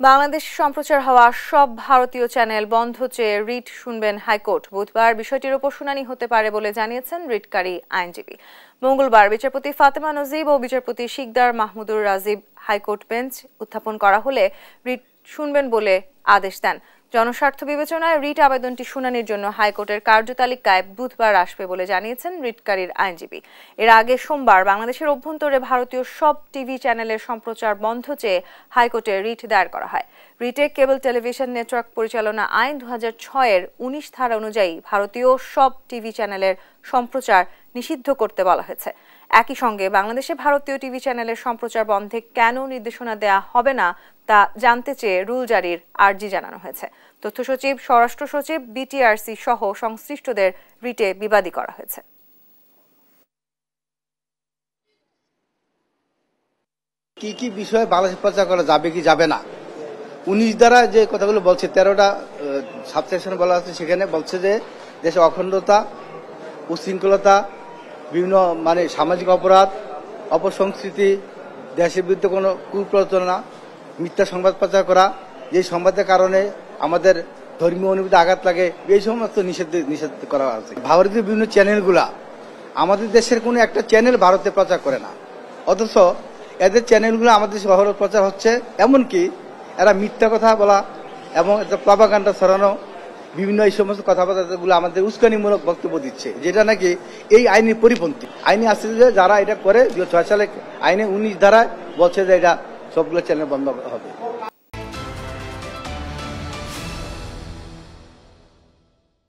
বাংলাদেশ সম্প্রচার হওয়া সব ভারতীয় চ্যানেল বন্ধ চেয়ে রিট শুনবেন হাইকোর্ট। বুধবার বিষয়টির উপর শুনানি হতে পারে বলে জানিয়েছেন রিটকারী আইনজীবী। মঙ্গলবার বিচারপতি ফাতেমা নজিব ও বিচারপতি শিকদার মাহমুদুর রাজিব হাইকোর্ট বেঞ্চ উত্থাপন করা হলে রিট শুনবেন বলে আদেশ দেন। জনস্বার্থ বিবেচনায় রিট আবেদনটি শুনানির জন্য হাইকোর্টের কার্যতালিকায় বুধবার আসবে বলে জানিয়েছেন রিটকারীর আইনজীবী। এর আগে সোমবার বাংলাদেশের অভ্যন্তরে ভারতীয় সব টিভি চ্যানেলের সম্প্রচার বন্ধ চেয়ে হাইকোর্টে রিট দায়ের করা হয়। রিটে কেবল টেলিভিশন নেটওয়ার্ক পরিচালনা আইন 2006-এর 19 ধারা অনুযায়ী ভারতীয় সব টিভি চ্যানেলের সম্প্রচার নিষিদ্ধ করতে বলা হয়েছে। একই সঙ্গে বাংলাদেশে ভারতীয় টিভি চ্যানেলের সম্প্রচার বন্ধে কেন নির্দেশনা দেয়া হবে না তা জানতে চেয়ে রুল জারির আর্জি জানানো হয়েছে। তথ্য সচিব, স্বরাষ্ট্র সচিব, বিটিআরসি সহ সংশ্লিষ্টদের রিটে বিবাদী করা হয়েছে। কি কি বিষয়ে বাংলাদেশ প্রচার করা যাবে কি যাবে না, 19 ধারা যে কথাগুলো বলছে, 13টা সাবসেকশন বলা আছে, সেখানে বলছে যে দেশে অখণ্ডতা, উশৃঙ্খলতা, বিভিন্ন সামাজিক অপরাধ, অপসংস্কৃতি, দেশের বিরুদ্ধে কোনো কুপ্রচারণা, মিথ্যা সংবাদ প্রচার করা, এই সংবাদের কারণে আমাদের ধর্মীয় অনুভূতি আঘাত লাগে, এই সমস্ত নিষেধ করা আছে। ভারতীয় বিভিন্ন চ্যানেলগুলা, আমাদের দেশের কোনো একটা চ্যানেল ভারতে প্রচার করে না, অথচ এদের চ্যানেলগুলো আমাদের দেশে শহরে প্রচার হচ্ছে। এমনকি এরা মিথ্যা কথা বলা এবং প্রপাগান্ডা ছড়ানো, বিভিন্ন এই সমস্ত কথাবার্তাগুলো আমাদের উস্কানিমূলক বক্তব্য দিচ্ছে, যেটা নাকি এই আইনের পরিপন্থী। আইনে আসছে যে যারা এটা করে 2006 সালে আইনে 19 ধারায় বলছে যে এটা সবগুলো চ্যানেল বন্ধ হবে।